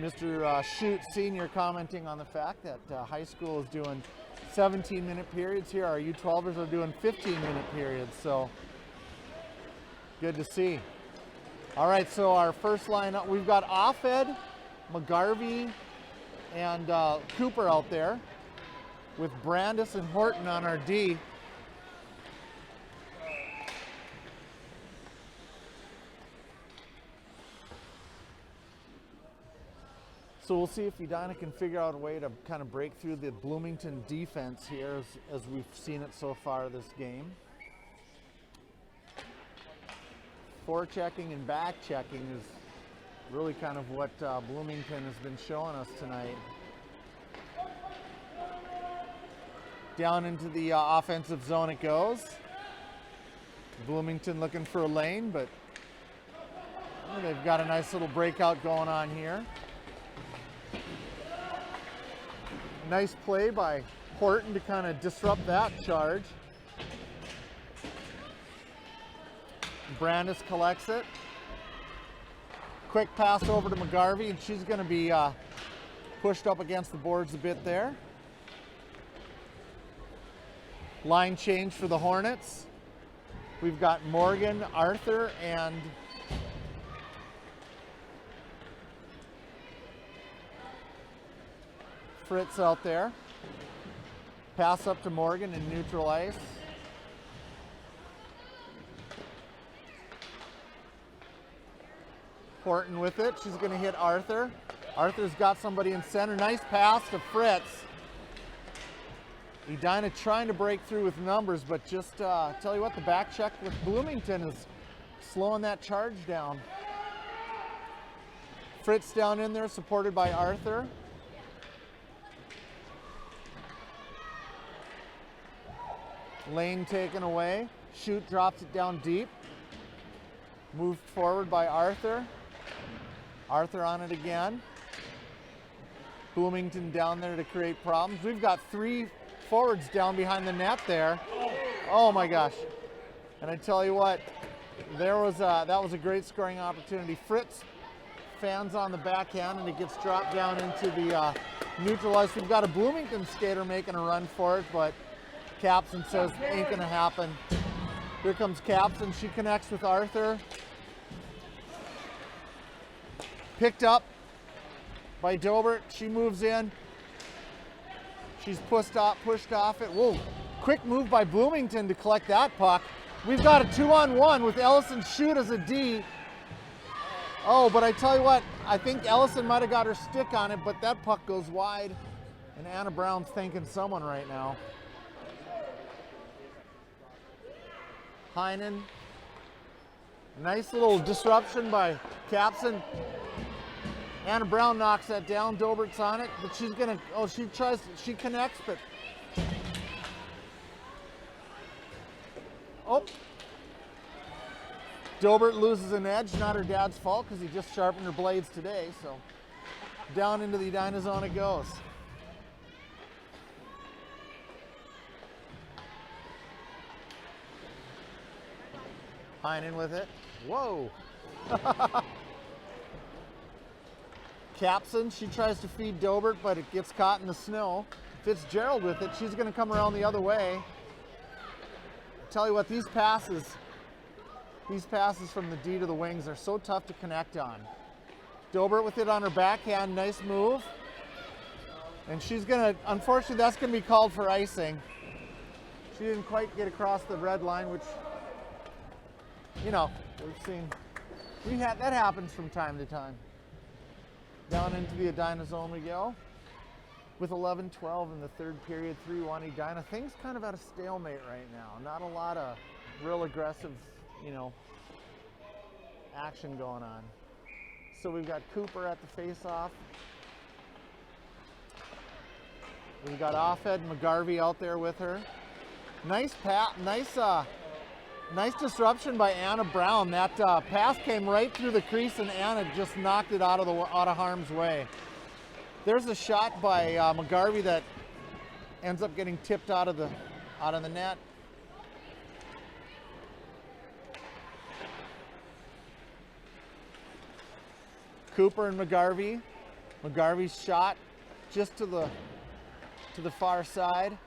Mr. Shute Sr. commenting on the fact that high school is doing 17-minute periods here. Our U12ers are doing 15-minute periods, so good to see. All right, so our first lineup, we've got Offed, McGarvey, and Cooper out there, with Brandis and Horton on our D. So we'll see if Edina can figure out a way to kind of break through the Bloomington defense here as we've seen it so far this game. Forechecking and back checking is really kind of what Bloomington has been showing us tonight. Down into the offensive zone it goes. Bloomington looking for a lane, but they've got a nice little breakout going on here. Nice play by Horton to kind of disrupt that charge. Brandis collects it. Quick pass over to McGarvey, and she's going to be pushed up against the boards a bit there. Line change for the Hornets. We've got Morgan, Arthur, and Fritz out there. Pass up to Morgan in neutral ice. Horton with it. She's going to hit Arthur. Arthur's got somebody in center. Nice pass to Fritz. Edina trying to break through with numbers, but just tell you what, the back check with Bloomington is slowing that charge down. Fritz down in there, supported by Arthur. Lane taken away. Shute drops it down deep. Moved forward by Arthur. Arthur on it again. Bloomington down there to create problems. We've got 3 forwards down behind the net there. Oh my gosh. And I tell you what, that was a great scoring opportunity. Fritz fans on the backhand, and it gets dropped down into the neutral ice. We've got a Bloomington skater making a run for it, but Capson says ain't gonna happen. Here comes Capson. She connects with Arthur. Picked up by Dobert. She moves in. She's pushed off it. Whoa, quick move by Bloomington to collect that puck. We've got a 2-on-1 with Ellison Shute as a D. Oh, but I tell you what, I think Ellison might have got her stick on it, but that puck goes wide, and Anna Brown's thanking someone right now. Heinen. Nice little disruption by Capson. Anna Brown knocks that down. Dobert's on it, but she's gonna, she connects, but. Oh. Dobert loses an edge, not her dad's fault because he just sharpened her blades today, so. Down into the Edina zone it goes. Heinen with it. Whoa. Capson, she tries to feed Dobert, but it gets caught in the snow. Fitzgerald with it, she's gonna come around the other way. Tell you what, these passes from the D to the wings are so tough to connect on. Dobert with it on her backhand, nice move. And she's gonna, unfortunately, that's gonna be called for icing. She didn't quite get across the red line, which, you know, we've seen. That happens from time to time. Down into the Edina zone we go. With 11-12 in the third period, 3-1 Edina. Things kind of at a stalemate right now. Not a lot of real aggressive, you know, action going on. So we've got Cooper at the face-off. We've got Offhead and McGarvey out there with her. Nice disruption by Anna Brown. That pass came right through the crease, and Anna just knocked it out of harm's way. There's a shot by McGarvey that ends up getting tipped out of the net. Cooper and McGarvey. McGarvey's shot just to the far side.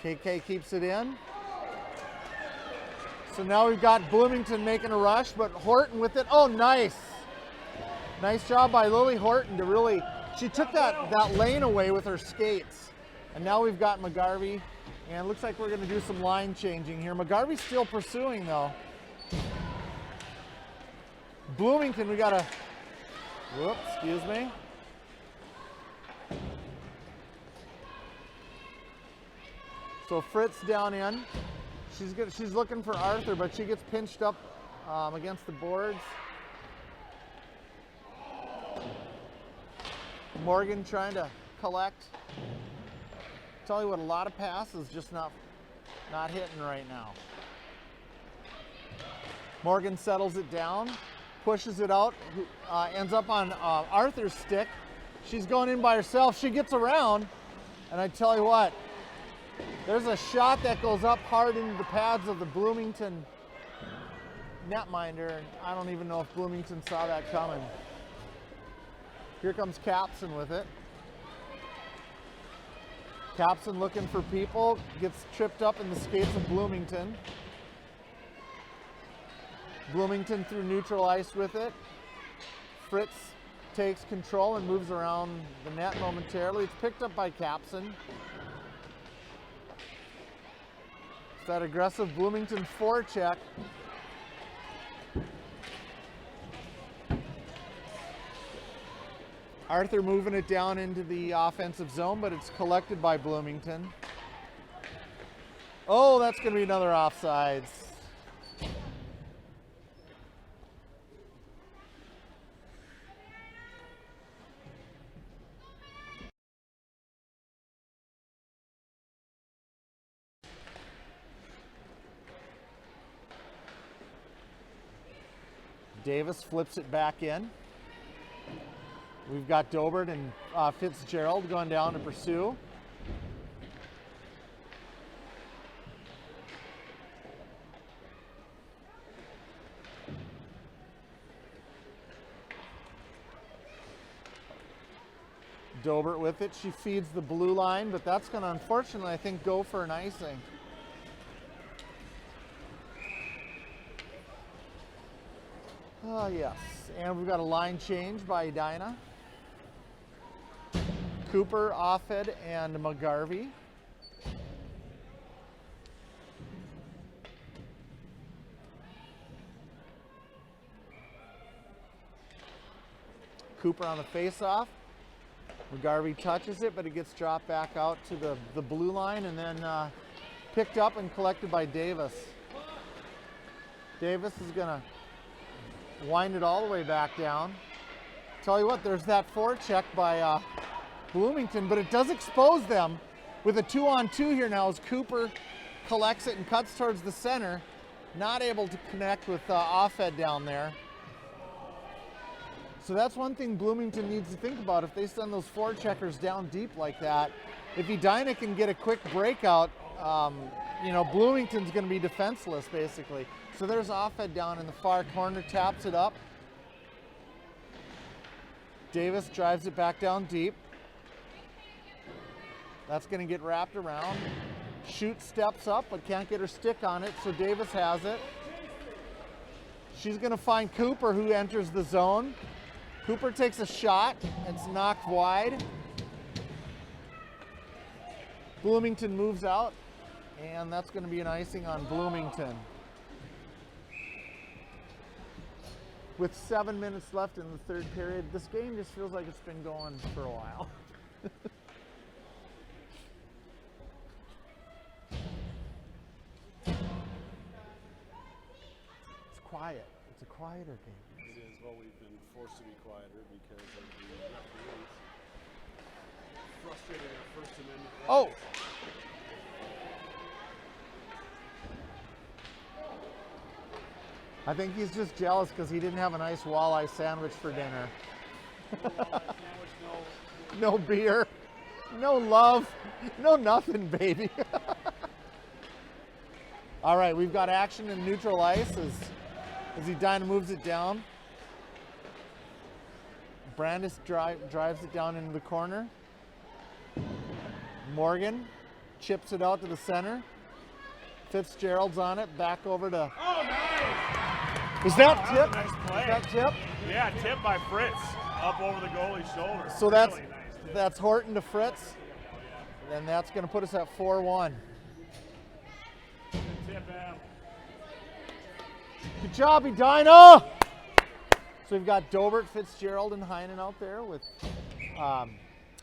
KK keeps it in. So now we've got Bloomington making a rush, but Horton with it. Oh, nice. Nice job by Lily Horton to really, she took that lane away with her skates. And now we've got McGarvey, and it looks like we're gonna do some line changing here. McGarvey's still pursuing though. Bloomington, we got a, whoops, excuse me. So Fritz down in. She's looking for Arthur, but she gets pinched up against the boards. Morgan trying to collect. Tell you what, a lot of passes just not hitting right now. Morgan settles it down, pushes it out, ends up on Arthur's stick. She's going in by herself. She gets around, and I tell you what, there's a shot that goes up hard into the pads of the Bloomington netminder. I don't even know if Bloomington saw that coming. Here comes Capson with it. Capson looking for people, gets tripped up in the skates of Bloomington. Bloomington through neutral ice with it. Fritz takes control and moves around the net momentarily. It's picked up by Capson. It's that aggressive Bloomington forecheck. Arthur moving it down into the offensive zone, but it's collected by Bloomington. Oh, that's going to be another offsides. Davis flips it back in. We've got Dobert and Fitzgerald going down to pursue. Dobert with it. She feeds the blue line, but that's going to, unfortunately, I think, go for an icing. Oh, yes. And we've got a line change by Edina. Cooper, Offhead, and McGarvey. Cooper on the face-off. McGarvey touches it, but it gets dropped back out to the blue line and then picked up and collected by Davis. Davis is going to wind it all the way back down. Tell you what, there's that forecheck by Bloomington, but it does expose them with a 2-on-2 here now as Cooper collects it and cuts towards the center. Not able to connect with Offhead down there. So that's one thing Bloomington needs to think about if they send those forecheckers down deep like that. If Edina can get a quick breakout, you know, Bloomington's going to be defenseless basically. So there's Offhead down in the far corner, taps it up. Davis drives it back down deep. That's going to get wrapped around. Shoot steps up, but can't get her stick on it, so Davis has it. She's going to find Cooper, who enters the zone. Cooper takes a shot. It's knocked wide. Bloomington moves out, and that's going to be an icing on Bloomington. With 7 minutes left in the third period, this game just feels like it's been going for a while. It's quiet. It's a quieter game. It is. Well, we've been forced to be quieter because of the referees frustrating our First Amendment rights. Oh! I think he's just jealous because he didn't have a nice walleye sandwich for dinner. No beer, no love, no nothing, baby. All right, we've got action in neutral ice as Edina moves it down. Brandis drives it down into the corner. Morgan chips it out to the center. Fitzgerald's on it, back over to... Oh, nice! Was that That was tip? a nice play. Was that tip? Yeah, tip by Fritz up over the goalie's shoulder. So that's Really nice tip. that's Horton to Fritz. And that's going to put us at 4-1. Tip him. Good job, Edina! So we've got Dobert, Fitzgerald, and Heinen out there with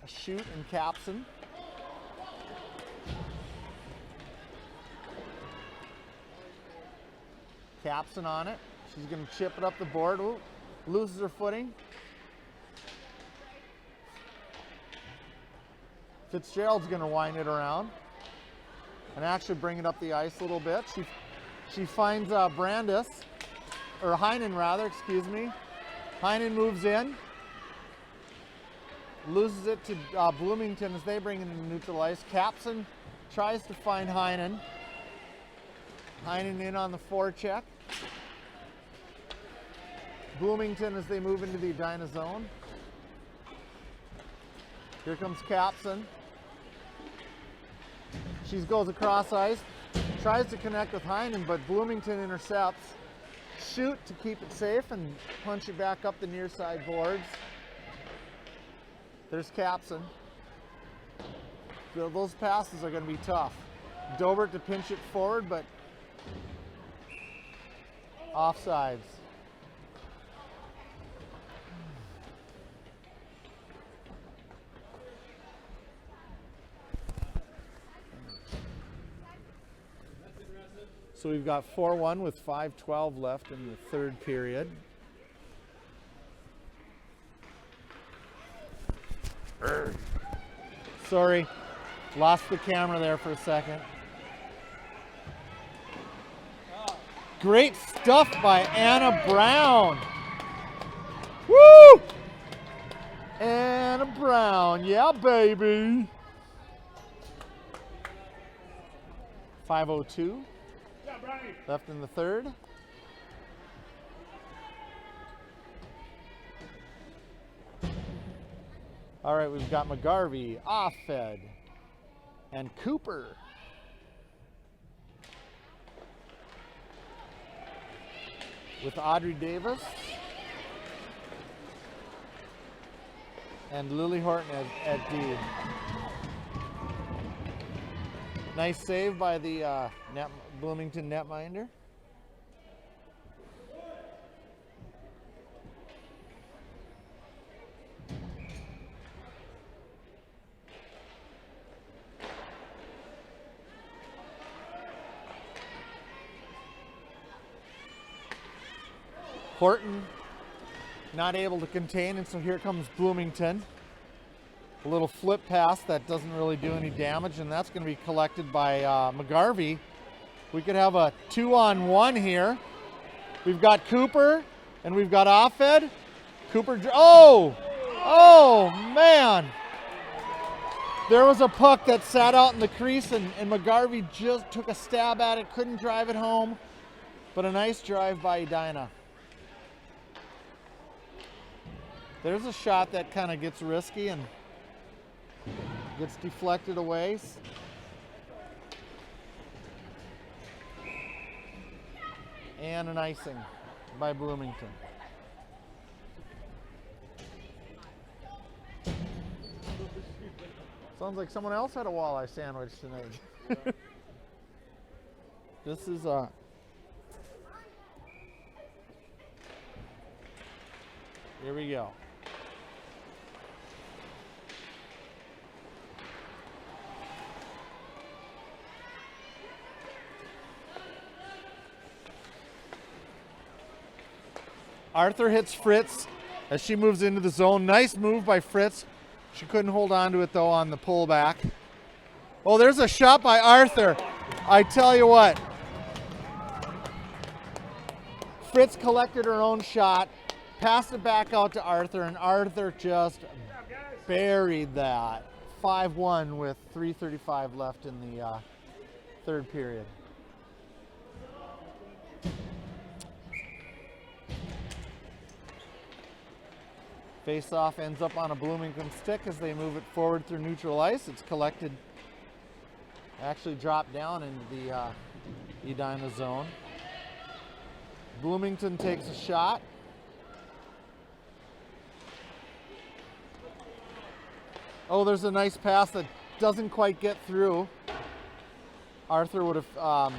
Shoot and Capson. Capson on it. She's going to chip it up the board. Ooh, loses her footing. Fitzgerald's going to wind it around and actually bring it up the ice a little bit. She finds Brandis, or Heinen rather, excuse me. Heinen moves in, loses it to Bloomington as they bring it into neutral ice. Capson tries to find Heinen. Heinen in on the forecheck. Bloomington as they move into the Edina zone. Here comes Capson. She goes across ice, tries to connect with Heinen, but Bloomington intercepts. Shoot to keep it safe and punch it back up the near side boards. There's Capson. Those passes are going to be tough. Dobert to pinch it forward, but offsides. So we've got 4-1 with 5:12 left in the third period. Sorry, lost the camera there for a second. Great stuff by Anna Brown. Woo! Anna Brown, yeah, baby. 5:02 left in the third. All right, we've got McGarvey, Offed, and Cooper. With Audrey Davis and Lily Horton at D. Nice save by the Bloomington netminder. Horton not able to contain, and so here comes Bloomington. A little flip pass that doesn't really do any damage, and that's going to be collected by McGarvey. We could have a 2-on-1 here. We've got Cooper and we've got Offed. Cooper, oh man. There was a puck that sat out in the crease and McGarvey just took a stab at it, couldn't drive it home, but a nice drive by Edina. There's a shot that kind of gets risky and gets deflected away. And an icing by Bloomington. Sounds like someone else had a walleye sandwich tonight. This is here we go. Arthur hits Fritz as she moves into the zone. Nice move by Fritz. She couldn't hold on to it though on the pullback. Oh, there's a shot by Arthur. I tell you what. Fritz collected her own shot, passed it back out to Arthur, and Arthur just buried that. 5-1 with 3:35 left in the third period. Face-off ends up on a Bloomington stick as they move it forward through neutral ice. It's collected, actually dropped down into the Edina zone. Bloomington takes a shot. Oh, there's a nice pass that doesn't quite get through. Arthur would have,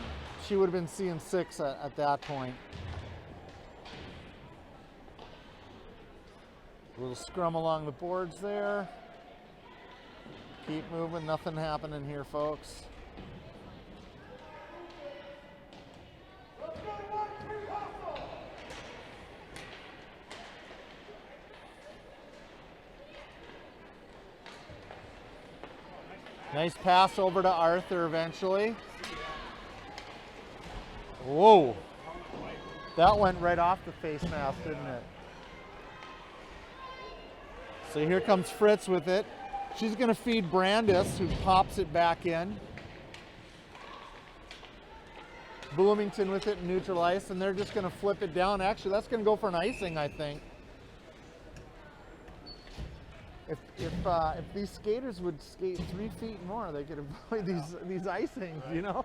she would have been seeing 6 at that point. A little scrum along the boards there. Keep moving, nothing happening here, folks. Nice pass over to Arthur eventually. Whoa. That went right off the face mask, didn't it? So here comes Fritz with it. She's going to feed Brandis, who pops it back in. Bloomington with it in neutral ice, and they're just going to flip it down. Actually, that's going to go for an icing, I think. If these skaters would skate 3 feet more, they could avoid these icings, you know?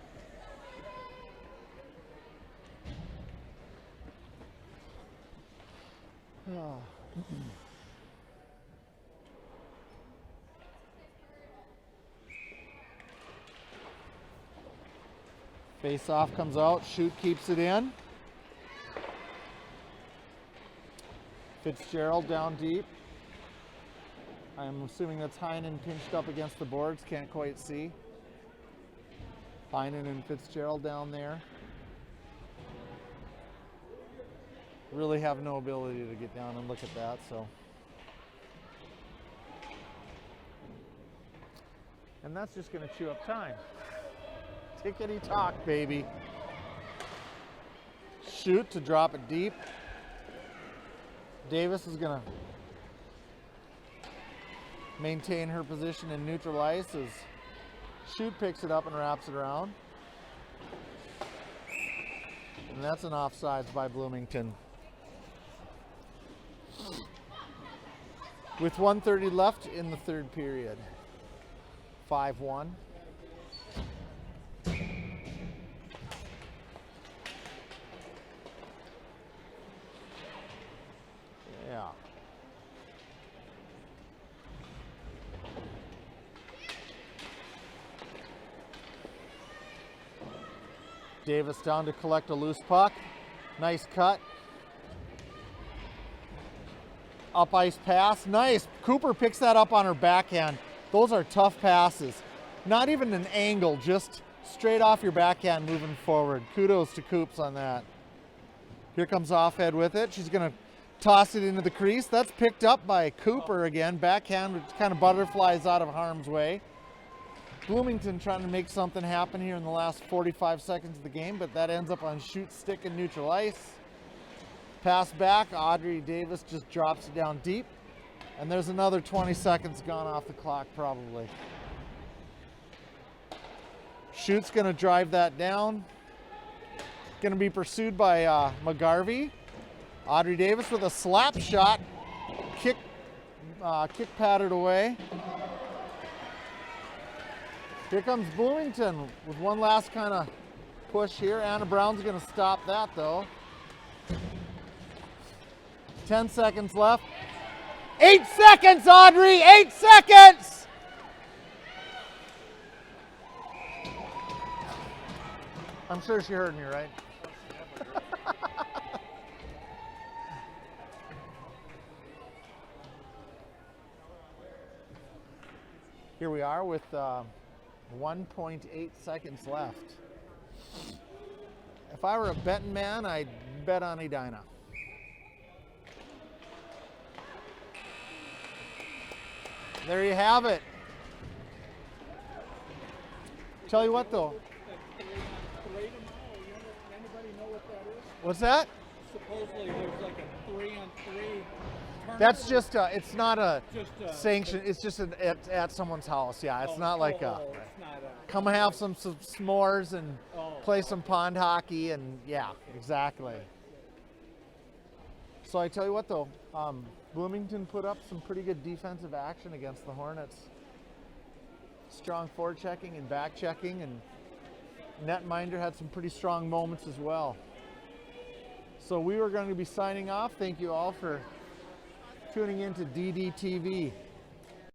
Oh. Face off comes out, Shoot keeps it in. Fitzgerald down deep. I'm assuming that's Heinen pinched up against the boards, can't quite see. Heinen and Fitzgerald down there. Really have no ability to get down and look at that, so. And that's just going to chew up time. Tickety tock, baby. Shoot to drop it deep. Davis is going to maintain her position in neutral ice as Shoot picks it up and wraps it around. And that's an offsides by Bloomington. With 1:30 left in the third period. 5-1. Yeah. Davis down to collect a loose puck. Nice cut. Up ice pass. Nice. Cooper picks that up on her backhand. Those are tough passes. Not even an angle, just straight off your backhand moving forward. Kudos to Coops on that. Here comes Offhead with it. She's going to toss it into the crease. That's picked up by Cooper again. Backhand, which kind of butterflies out of harm's way. Bloomington trying to make something happen here in the last 45 seconds of the game, but that ends up on Shoot's stick in neutral ice. Pass back, Audrey Davis just drops it down deep, and there's another 20 seconds gone off the clock probably. Shoot's going to drive that down. Going to be pursued by McGarvey. Audrey Davis with a slap shot. kick patted away. Here comes Bloomington with one last kind of push here. Anna Brown's going to stop that though. 10 seconds left. 8 seconds, Audrey! 8 seconds! I'm sure she heard me, right? Here we are with 1.8 seconds left. If I were a betting man, I'd bet on Edina. There you have it. Tell you what though. Anybody know what that is? What's that? Supposedly there's like a 3-on-3 tournament. That's just it's not a Just a- sanction. It's just at someone's house. Yeah, it's not like it's not a. come have some s'mores and Oh. play some pond hockey and yeah, exactly. So I tell you what though, Bloomington put up some pretty good defensive action against the Hornets. Strong forechecking and back checking, and netminder had some pretty strong moments as well. So we were going to be signing off. Thank you all for tuning in to DDTV.